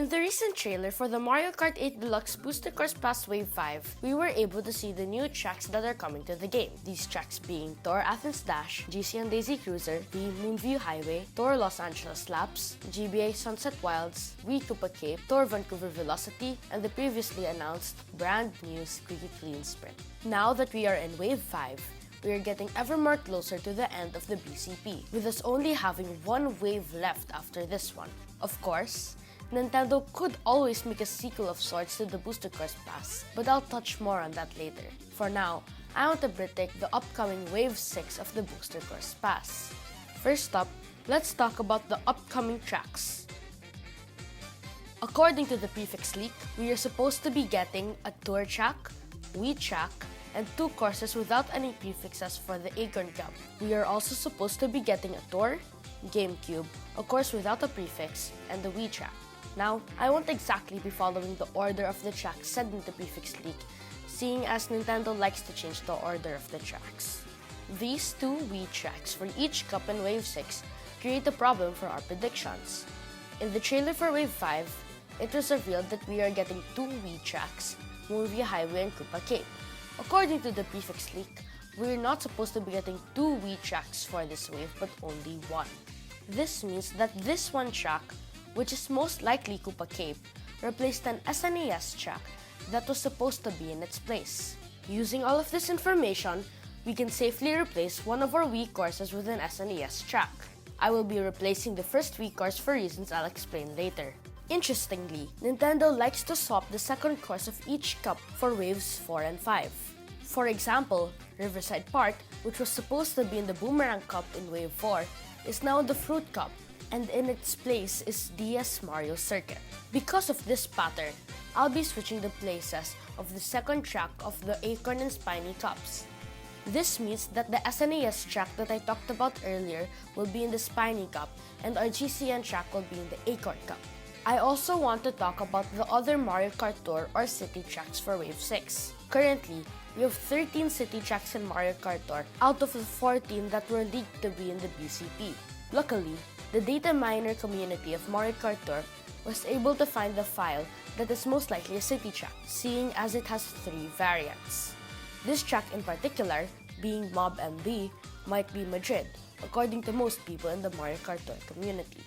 In the recent trailer for the Mario Kart 8 Deluxe Booster Course Pass Wave 5, we were able to see the new tracks that are coming to the game. These tracks being Tour Athens Dash, GC and Daisy Cruiser, the Moonview Highway, Tour Los Angeles Laps, GBA Sunset Wilds, Wii Koopa Cape, Tour Vancouver Velocity, and the previously announced brand new Squeaky Clean Sprint. Now that we are in Wave 5, we are getting ever more closer to the end of the BCP, with us only having one wave left after this one. Of course, Nintendo could always make a sequel of sorts to the Booster Course Pass, but I'll touch more on that later. For now, I want to critique the upcoming Wave 6 of the Booster Course Pass. First up, let's talk about the upcoming tracks. According to the Prefix Leak, we are supposed to be getting a Tour track, Wii track, and 2 courses without any prefixes for the Acorn Cup. We are also supposed to be getting a Tour, GameCube, a course without a prefix, and the Wii track. Now, I won't exactly be following the order of the tracks said in the Prefix Leak, seeing as Nintendo likes to change the order of the tracks. These 2 Wii tracks for each cup in Wave 6 create a problem for our predictions. In the trailer for Wave 5, it was revealed that we are getting 2 Wii tracks, Moonview Highway and Koopa Cape. According to the Prefix Leak, we're not supposed to be getting 2 Wii tracks for this wave, but only 1. This means that this one track, which is most likely Koopa Cape, replaced an SNES track that was supposed to be in its place. Using all of this information, we can safely replace one of our Wii courses with an SNES track. I will be replacing the first Wii course for reasons I'll explain later. Interestingly, Nintendo likes to swap the second course of each cup for Waves 4 and 5. For example, Riverside Park, which was supposed to be in the Boomerang Cup in Wave 4, is now in the Fruit Cup, and in its place is DS Mario Circuit. Because of this pattern, I'll be switching the places of the second track of the Acorn and Spiny Cups. This means that the SNES track that I talked about earlier will be in the Spiny Cup, and our GCN track will be in the Acorn Cup. I also want to talk about the other Mario Kart Tour or City tracks for Wave 6. Currently, we have 13 city tracks in Mario Kart Tour out of the 14 that were leaked to be in the BCP. Luckily, the data miner community of Mario Kart Tour was able to find the file that is most likely a city track, seeing as it has 3 variants. This track in particular, being Mob MB, might be Madrid, according to most people in the Mario Kart Tour community.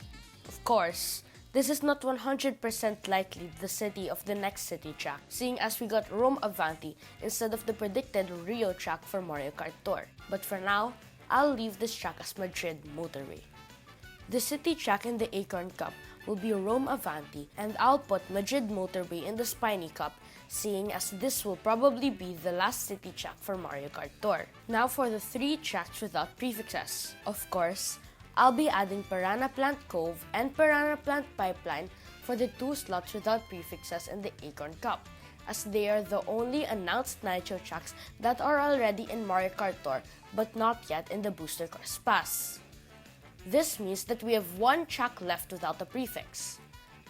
Of course, this is not 100% likely the city of the next city track, seeing as we got Rome Avanti instead of the predicted Rio track for Mario Kart Tour. But for now, I'll leave this track as Madrid Motorway. The city track in the Acorn Cup will be Rome Avanti, and I'll put Madrid Motorway in the Spiny Cup, seeing as this will probably be the last city track for Mario Kart Tour. Now for the 3 tracks without prefixes. Of course, I'll be adding Piranha Plant Cove and Piranha Plant Pipeline for the 2 slots without prefixes in the Acorn Cup, as they are the only announced Nitro tracks that are already in Mario Kart Tour but not yet in the Booster Course Pass. This means that we have 1 track left without a prefix.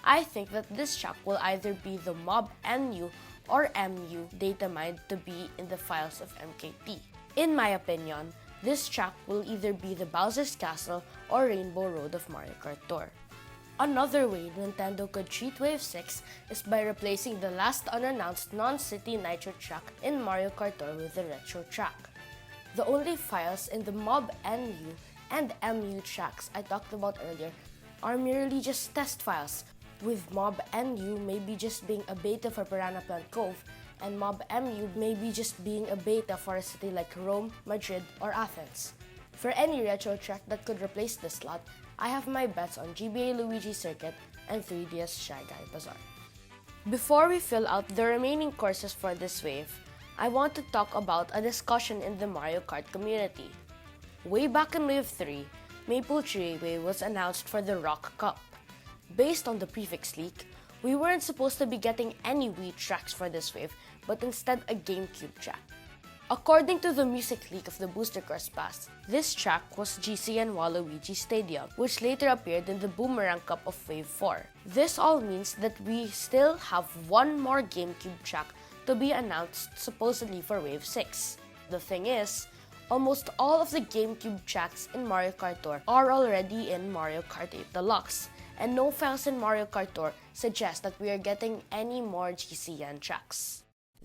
I think that this track will either be the Mob NU or MU data mined to be in the files of MKT. In my opinion, this track will either be the Bowser's Castle or Rainbow Road of Mario Kart Tour. Another way Nintendo could treat Wave 6 is by replacing the last unannounced non-city Nitro track in Mario Kart Tour with the Retro track. The only files in the Mob NU and MU tracks I talked about earlier are merely just test files, with Mob NU maybe just being a beta for Piranha Plant Cove, and Mob MU maybe just being a beta for a city like Rome, Madrid, or Athens. For any retro track that could replace this slot, I have my bets on GBA Luigi Circuit and 3DS Shy Guy Bazaar. Before we fill out the remaining courses for this wave, I want to talk about a discussion in the Mario Kart community. Way back in Wave 3, Maple Treeway was announced for the Rock Cup. Based on the Prefix Leak, we weren't supposed to be getting any Wii tracks for this wave, but instead a GameCube track. According to the music leak of the Booster Course Pass, this track was GC and Waluigi Stadium, which later appeared in the Boomerang Cup of Wave 4. This all means that we still have 1 more GameCube track to be announced supposedly for Wave 6. The thing is, almost all of the GameCube tracks in Mario Kart Tour are already in Mario Kart 8 Deluxe, and no files in Mario Kart Tour suggest that we are getting any more GCN tracks.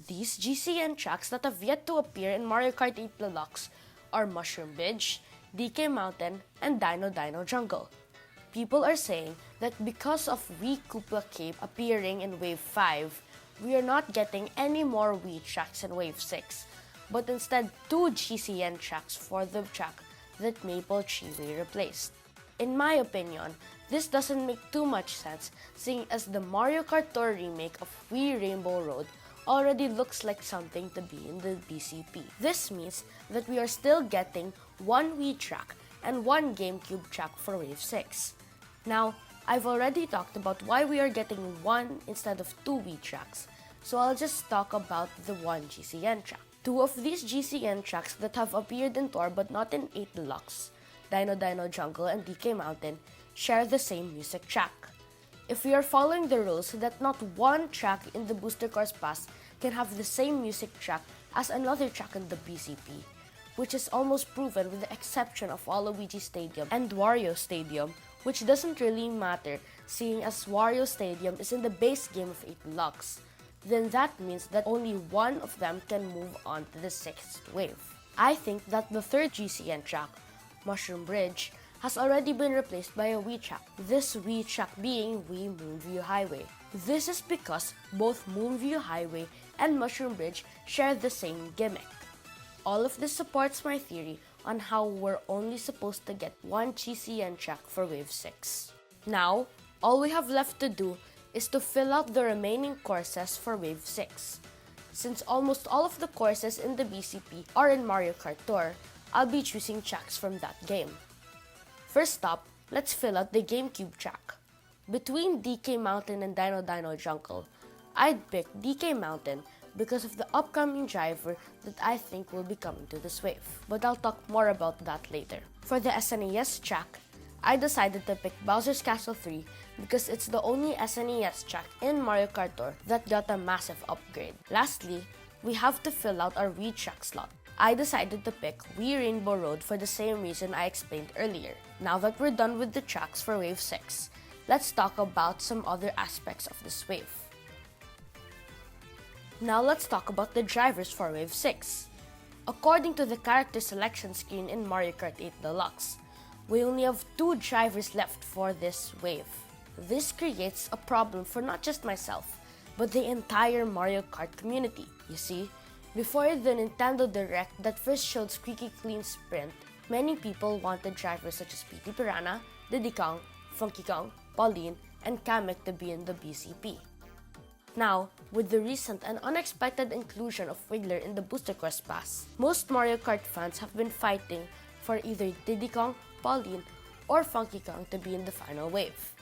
These GCN tracks that have yet to appear in Mario Kart 8 Deluxe are Mushroom Bridge, DK Mountain, and Dino Dino Jungle. People are saying that because of Wii Koopa Cape appearing in Wave 5, we are not getting any more Wii tracks in Wave 6, but instead 2 GCN tracks for the track that Maple Treeway replaced. In my opinion, this doesn't make too much sense, seeing as the Mario Kart Tour remake of Wii Rainbow Road already looks like something to be in the BCP. This means that we are still getting 1 Wii track and 1 GameCube track for Wave 6. Now, I've already talked about why we are getting 1 instead of 2 Wii tracks, so I'll just talk about the 1 GCN track. 2 of these GCN tracks that have appeared in Tour but not in 8 Deluxe, Dino Dino Jungle and DK Mountain, share the same music track. If we are following the rules that not one track in the Booster Course Pass can have the same music track as another track in the BCP, which is almost proven with the exception of Waluigi Stadium and Wario Stadium, which doesn't really matter seeing as Wario Stadium is in the base game of 8 Deluxe, then that means that only one of them can move on to the 6th wave. I think that the 3rd GCN track, Mushroom Bridge, has already been replaced by a Wii track, this Wii track being Wii Moonview Highway. This is because both Moonview Highway and Mushroom Bridge share the same gimmick. All of this supports my theory on how we're only supposed to get 1 GCN track for Wave 6. Now, all we have left to do is to fill out the remaining courses for Wave 6. Since almost all of the courses in the BCP are in Mario Kart Tour, I'll be choosing tracks from that game. First up, let's fill out the GameCube track. Between DK Mountain and Dino Dino Jungle, I'd pick DK Mountain because of the upcoming driver that I think will be coming to this wave, but I'll talk more about that later. For the SNES track, I decided to pick Bowser's Castle 3 because it's the only SNES track in Mario Kart Tour that got a massive upgrade. Lastly, we have to fill out our Wii track slot. I decided to pick Wii Rainbow Road for the same reason I explained earlier. Now that we're done with the tracks for Wave 6, let's talk about some other aspects of this wave. Now let's talk about the drivers for Wave 6. According to the character selection screen in Mario Kart 8 Deluxe, we only have 2 drivers left for this wave. This creates a problem for not just myself, but the entire Mario Kart community. You see, before the Nintendo Direct that first showed Squeaky Clean Sprint, many people wanted drivers such as PT Piranha, Diddy Kong, Funky Kong, Pauline, and Kamek to be in the BCP. Now, with the recent and unexpected inclusion of Wiggler in the Booster Course Pass, most Mario Kart fans have been fighting for either Diddy Kong, Pauline, or Funky Kong to be in the final wave.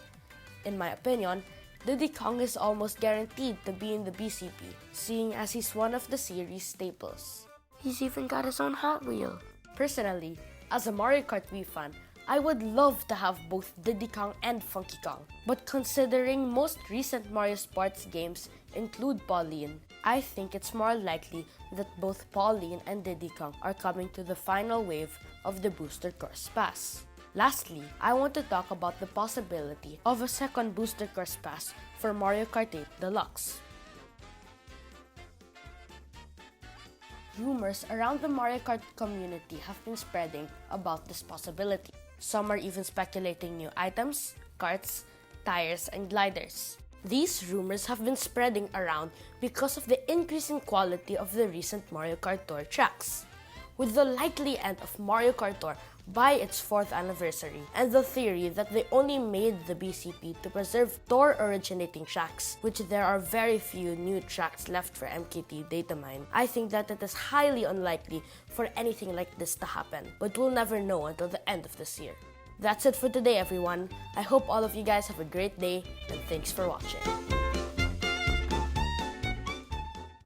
In my opinion, Diddy Kong is almost guaranteed to be in the BCP, seeing as he's one of the series staples. He's even got his own Hot Wheel. Personally, as a Mario Kart Wii fan, I would love to have both Diddy Kong and Funky Kong. But considering most recent Mario Sports games include Pauline, I think it's more likely that both Pauline and Diddy Kong are coming to the final wave of the Booster Course Pass. Lastly, I want to talk about the possibility of a second Booster Course Pass for Mario Kart 8 Deluxe. Rumors around the Mario Kart community have been spreading about this possibility. Some are even speculating new items, karts, tires, and gliders. These rumors have been spreading around because of the increasing quality of the recent Mario Kart Tour tracks. With the likely end of Mario Kart Tour by its 4th anniversary, and the theory that they only made the BCP to preserve Tour originating tracks, which there are very few new tracks left for MKT datamine, I think that it is highly unlikely for anything like this to happen, but we'll never know until the end of this year. That's it for today, everyone. I hope all of you guys have a great day, and thanks for watching.